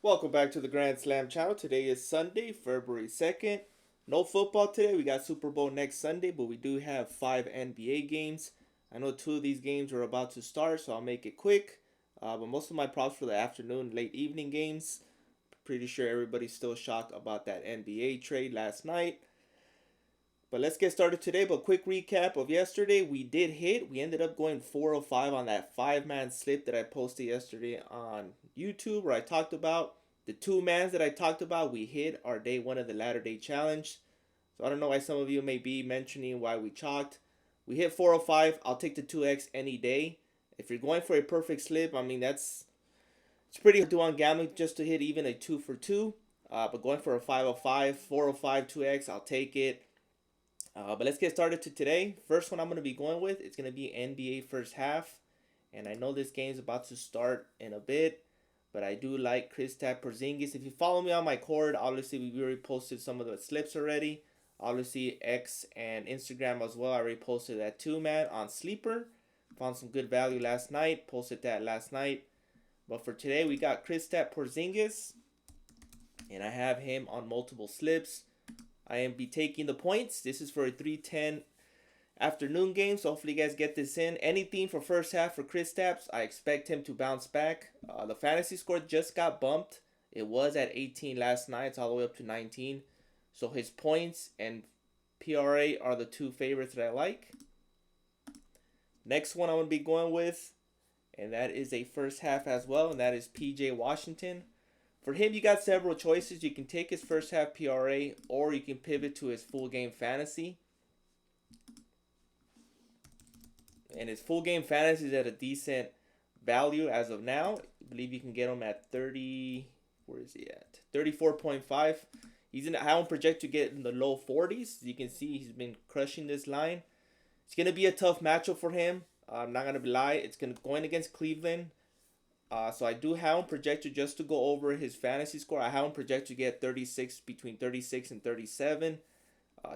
Welcome back to the Grand Slam channel. Today is Sunday, February 2nd. No football today. We got Super Bowl next Sunday, but we do have 5 NBA games. I know 2 of these games are about to start, so I'll make it quick. But most of my props for the afternoon, late evening games. Pretty sure everybody's still shocked about that NBA trade last night. But let's get started today. But quick recap of yesterday. We did hit. We ended up going 405 on that 5-man slip that I posted yesterday on YouTube, where I talked about the 2 mans that I talked about. We hit our day one of the latter day challenge. So I don't know why some of you may be mentioning why we chalked. We hit 405. I'll take the 2x any day. If you're going for a perfect slip, I mean, it's pretty hard to do on gambling just to hit even a 2 for 2. But going for a 505, 405, 2x, I'll take it. But let's get started to today. First one I'm going to be going with, it's going to be NBA first half. And I know this game's about to start in a bit, but I do like Kristaps Porzingis. If you follow me on my cord, obviously we already posted some of the slips already. Obviously X and Instagram as well. I already posted that 2-man on Sleeper. Found some good value last night. Posted that last night. But for today, we got Kristaps Porzingis. And I have him on multiple slips. I am be taking the points. This is for a 3:10 afternoon game, so hopefully you guys get this in. Anything for first half for Kristaps, I expect him to bounce back. The fantasy score just got bumped. It was at 18 last night. It's all the way up to 19. So his points and PRA are the two favorites that I like. Next one I'm going to be going with, and that is a first half as well, and that is PJ Washington. For him, you got several choices. You can take his first half PRA, or you can pivot to his full game fantasy. And his full game fantasy is at a decent value as of now. I believe you can get him at 30. Where is he at? 34.5. He's in. I don't project to get in the low 40s. As you can see, he's been crushing this line. It's gonna be a tough matchup for him. I'm not gonna lie. It's going against Cleveland. So I do have him projected just to go over his fantasy score. I have him projected to get 36, between 36 and 37.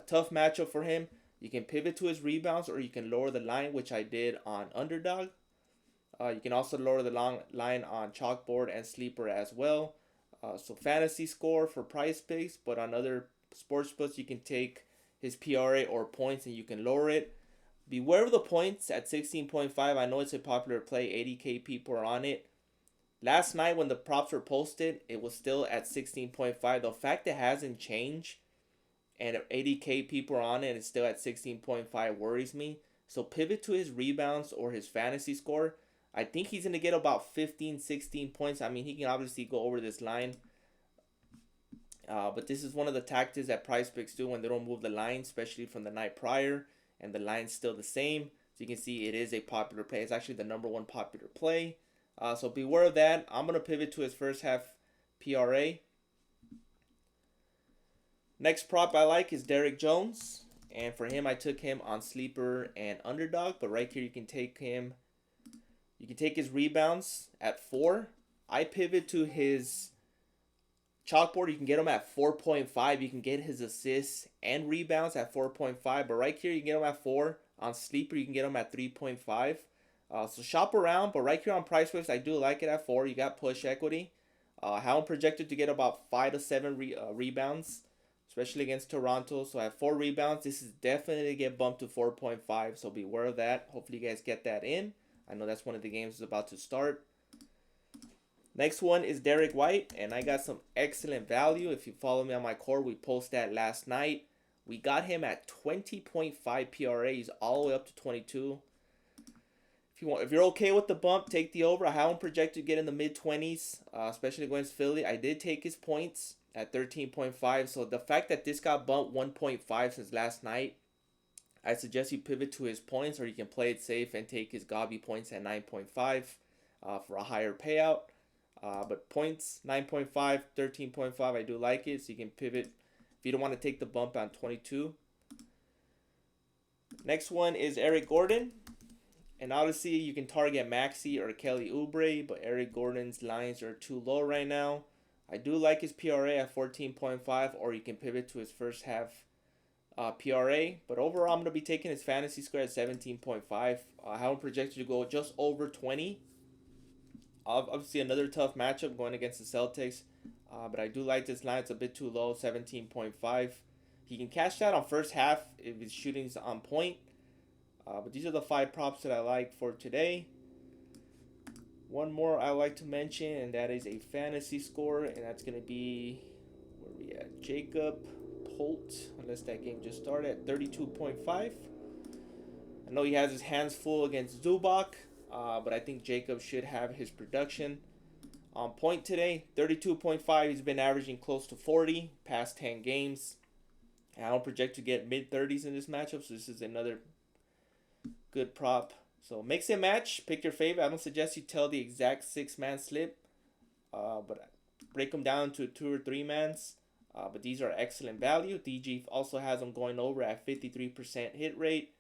Tough matchup for him. You can pivot to his rebounds, or you can lower the line, which I did on Underdog. You can also lower the line on Chalkboard and Sleeper as well. So fantasy score for price picks, but on other sportsbooks, you can take his PRA or points and you can lower it. Beware of the points at 16.5. I know it's a popular play. 80K people are on it. Last night when the props were posted, it was still at 16.5. The fact it hasn't changed and 80K people are on it and it's still at 16.5 worries me. So pivot to his rebounds or his fantasy score. I think he's going to get about 15, 16 points. I mean, he can obviously go over this line. But this is one of the tactics that price picks do when they don't move the line, especially from the night prior, and the line's still the same. So you can see it is a popular play. It's actually the number one popular play. So beware of that. I'm going to pivot to his first half PRA. Next prop I like is Derrick Jones. And for him, I took him on Sleeper and Underdog. But right here, you can take him. You can take his rebounds at 4. I pivot to his Chalkboard. You can get him at 4.5. You can get his assists and rebounds at 4.5. But right here, you can get him at 4. On Sleeper, you can get him at 3.5. So shop around, but right here on PriceWix, I do like it at 4. You got push equity. How I'm projected to get about 5 to 7 rebounds, especially against Toronto. So I have 4 rebounds. This is definitely get bumped to 4.5, so beware of that. Hopefully you guys get that in. I know that's one of the games is about to start. Next one is Derek White, and I got some excellent value. If you follow me on my cord, we posted that last night. We got him at 20.5 PRA. He's all the way up to 22. If you're okay with the bump, take the over. I have him projected to get in the mid-20s, especially against Philly. I did take his points at 13.5. So the fact that this got bumped 1.5 since last night, I suggest you pivot to his points, or you can play it safe and take his Gobby points at 9.5 for a higher payout. But points, 9.5, 13.5, I do like it. So you can pivot if you don't want to take the bump on 22. Next one is Eric Gordon. And obviously, you can target Maxi or Kelly Oubre, but Eric Gordon's lines are too low right now. I do like his PRA at 14.5, or you can pivot to his first half PRA. But overall, I'm going to be taking his fantasy score at 17.5. I have him projected to go just over 20. Obviously, another tough matchup going against the Celtics. But I do like this line. It's a bit too low, 17.5. He can cash that on first half if his shooting's on point. But these are the 5 props that I like for today. One more I like to mention, and that is a fantasy score, and that's going to be, where we at? Jacob Holt, unless that game just started, at 32.5. I know he has his hands full against Zubac, but I think Jacob should have his production on point today. 32.5. He's been averaging close to 40 past 10 games. And I don't project to get mid-30s in this matchup, so this is another good prop. So mix and match. Pick your favorite. I don't suggest you tell the exact 6-man slip, but break them down to 2 or 3 mans. But these are excellent value. DGF also has them going over at 53% hit rate.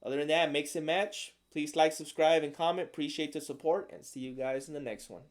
Other than that, mix and match. Please like, subscribe, and comment. Appreciate the support, and see you guys in the next one.